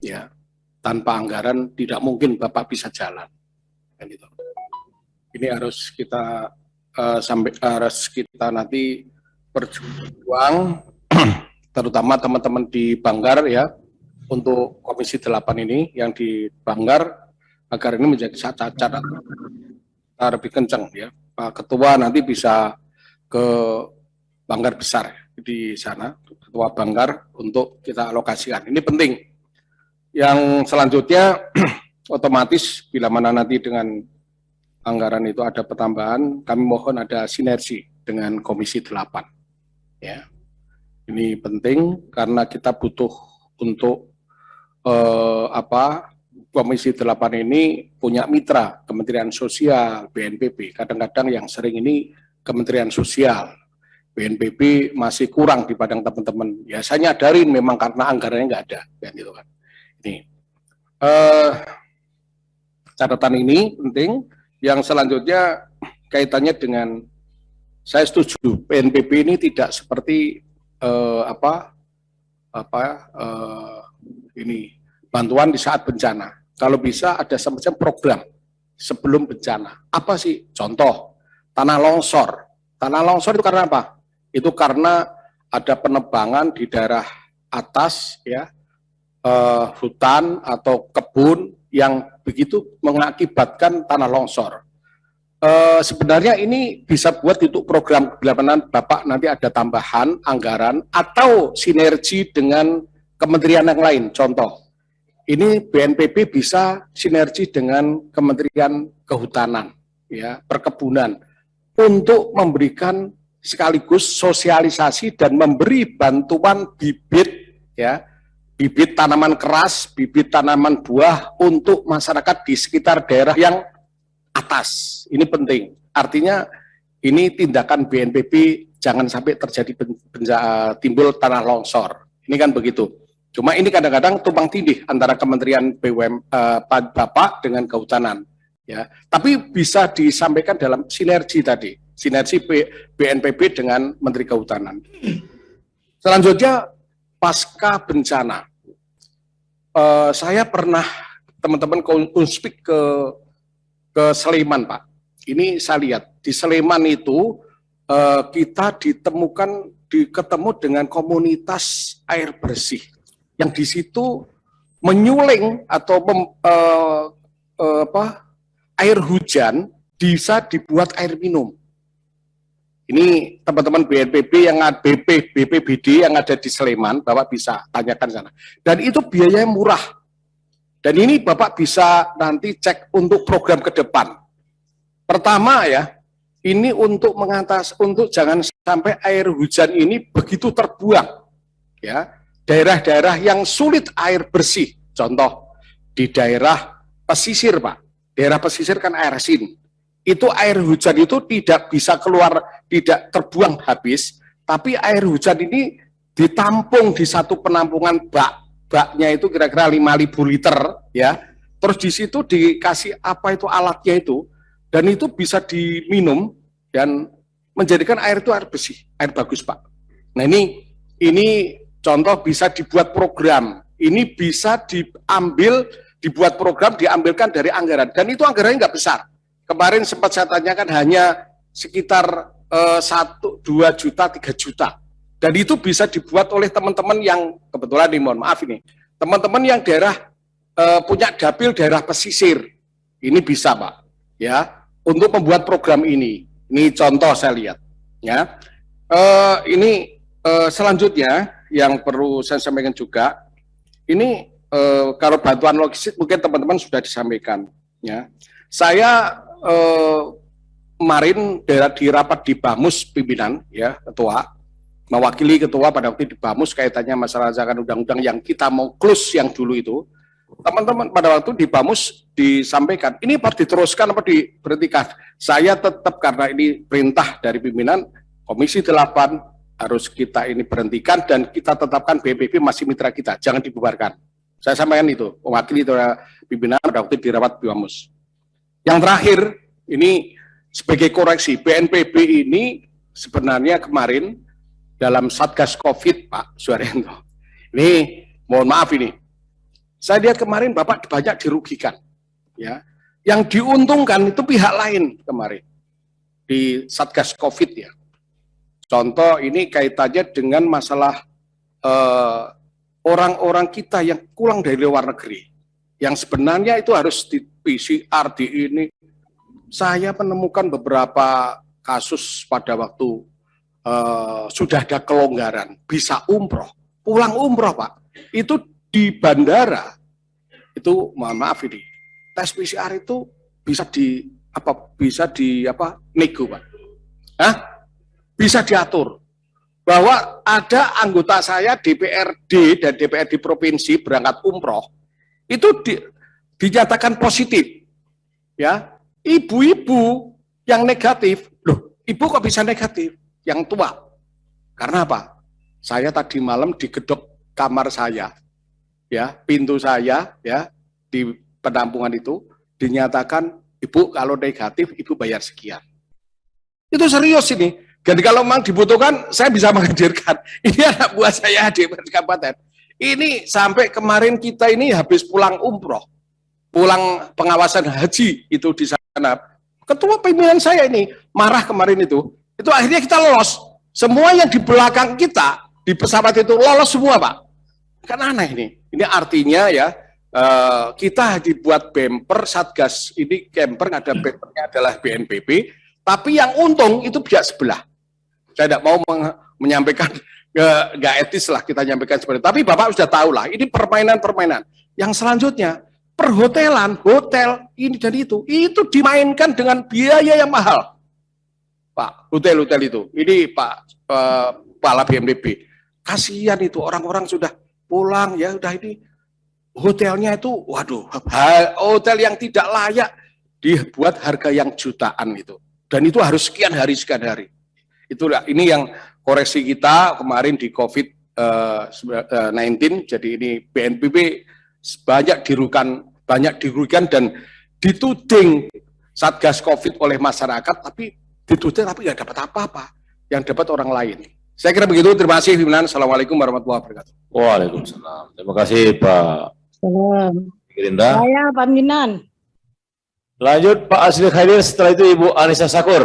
ya. Tanpa anggaran tidak mungkin Bapak bisa jalan. Kan gitu. Ini harus kita harus kita nanti berjuang, terutama teman-teman di Banggar ya, untuk Komisi 8 ini yang di Banggar, agar ini menjadi catatan lebih kencang ya. Pak Ketua nanti bisa ke Banggar besar di sana, Ketua Banggar, untuk kita alokasikan. Ini penting. Yang selanjutnya otomatis bila mana nanti dengan anggaran itu ada pertambahan, kami mohon ada sinergi dengan Komisi 8. Ya. Ini penting karena kita butuh untuk Komisi 8 ini punya mitra Kementerian Sosial, BNPB. Kadang-kadang yang sering ini Kementerian Sosial, BNPB masih kurang di padang teman-teman. Ya saya nyadarin memang karena anggarannya nggak ada, kan gitu kan. Ini catatan ini penting. Yang selanjutnya kaitannya dengan, saya setuju BNPB ini tidak seperti ini bantuan di saat bencana. Kalau bisa ada semacam program sebelum bencana. Apa sih? Contoh tanah longsor. Tanah longsor itu karena apa? Itu karena ada penebangan di daerah atas ya, hutan atau kebun yang begitu mengakibatkan tanah longsor. Sebenarnya ini bisa buat untuk program bulanan Bapak nanti ada tambahan anggaran atau sinergi dengan kementerian yang lain. Contoh, ini BNPB bisa sinergi dengan Kementerian Kehutanan, ya, Perkebunan, untuk memberikan sekaligus sosialisasi dan memberi bantuan bibit, ya, bibit tanaman keras, bibit tanaman buah untuk masyarakat di sekitar daerah yang atas. Ini penting. Artinya ini tindakan BNPB jangan sampai terjadi timbul tanah longsor. Ini kan begitu. Cuma ini kadang-kadang tumpang tindih antara Kementerian Bapak dengan Kehutanan. Ya, tapi bisa disampaikan dalam sinergi tadi, sinergi BNPB dengan Menteri Kehutanan. Selanjutnya pasca bencana. Saya pernah teman-teman unspik ke Sleman, Pak. Ini saya lihat di Sleman itu kita ketemu dengan komunitas air bersih yang di situ menyuling atau air hujan bisa dibuat air minum. Ini teman-teman BNPB yang ada BPBD yang ada di Sleman, Bapak bisa tanyakan sana. Dan itu biayanya murah. Dan ini Bapak bisa nanti cek untuk program ke depan. Pertama ya, ini untuk jangan sampai air hujan ini begitu terbuang. Ya, daerah-daerah yang sulit air bersih. Contoh di daerah pesisir, Pak. Daerah pesisir kan air asin. Itu air hujan itu tidak bisa keluar, tidak terbuang habis, tapi air hujan ini ditampung di satu penampungan baknya itu kira-kira 5.000 liter ya. Terus di situ dikasih alatnya itu, dan itu bisa diminum dan menjadikan air itu air bersih, air bagus, Pak. Nah ini contoh bisa dibuat program. Ini bisa dibuat program, diambilkan dari anggaran, dan itu anggarannya nggak besar. Kemarin sempat saya tanyakan hanya sekitar 1, 2 juta, 3 juta. Dan itu bisa dibuat oleh teman-teman yang kebetulan mohon maaf ini, teman-teman yang daerah punya dapil daerah pesisir. Ini bisa, Pak, ya, untuk membuat program ini. Ini contoh saya lihat, ya. Ini selanjutnya yang perlu saya sampaikan juga, ini kalau bantuan logistik mungkin teman-teman sudah disampaikan, ya. Saya kemarin di rapat di Bamus pimpinan, ya, ketua, mewakili ketua pada waktu di Bamus kaitannya masalah rancangan undang-undang yang kita mau close yang dulu itu, teman-teman pada waktu di Bamus disampaikan, ini harus diteruskan apa diberhentikan. Saya tetap karena ini perintah dari pimpinan Komisi 8 harus kita ini berhentikan dan kita tetapkan BNPB masih mitra kita, jangan dibubarkan. Saya sampaikan itu, mewakili pimpinan pada waktu di rapat di Bamus. Yang terakhir, ini sebagai koreksi, BNPB ini sebenarnya kemarin dalam Satgas COVID, Pak Suharyanto, ini mohon maaf ini, Saya lihat kemarin Bapak banyak dirugikan, ya. Yang diuntungkan itu pihak lain kemarin di Satgas COVID ya. Contoh ini kaitannya dengan masalah orang-orang kita yang pulang dari luar negeri, yang sebenarnya itu harus di PCR di ini. Saya menemukan beberapa kasus pada waktu sudah ada kelonggaran, bisa umroh, pulang umroh Pak, itu di bandara, itu mohon maaf ini, tes PCR itu bisa nego Pak, bisa diatur. Bahwa ada anggota saya DPRD dan DPRD provinsi berangkat umroh, itu dinyatakan positif, ya. Ibu-ibu yang negatif, loh, ibu kok bisa negatif? Yang tua, karena apa? Saya tadi malam digedok kamar saya, ya, pintu saya, ya, di penampungan itu dinyatakan, ibu kalau negatif, ibu bayar sekian. Itu serius ini. Jadi kalau memang dibutuhkan, saya bisa menghadirkan. Ini anak buah saya di kabupaten. Ini sampai kemarin kita ini habis pulang umroh, pulang pengawasan haji itu di sana. Ketua pimpinan saya ini marah kemarin itu akhirnya kita lolos. Semua yang di belakang kita di pesawat itu lolos semua Pak. Kan aneh ini. Ini artinya ya kita dibuat bemper Satgas ini camper, ada bempernya adalah BNPB, tapi yang untung itu pihak sebelah. Saya tidak mau menyampaikan, nggak etis lah kita nyampaikan seperti itu. Tapi Bapak sudah tahu lah, ini permainan-permainan. Yang selanjutnya, perhotelan, hotel, ini dan itu dimainkan dengan biaya yang mahal. Pak, hotel-hotel itu, ini Pak Kepala BNPB, kasihan itu orang-orang sudah pulang, ya udah ini, hotelnya itu, waduh, hotel yang tidak layak, dibuat harga yang jutaan itu. Dan itu harus sekian hari. Itulah ini yang koreksi kita kemarin di COVID-19. Jadi ini BNPB banyak dirugikan dan dituding Satgas COVID oleh masyarakat, tapi dituding tapi nggak dapat apa-apa, yang dapat orang lain. Saya kira begitu. Terima kasih pimpinan. Assalamualaikum warahmatullahi wabarakatuh. Waalaikumsalam. Terima kasih Pak Gerindra. Saya pimpinan. Lanjut Pak Asli Khadir, setelah itu Ibu Anissa Sakur.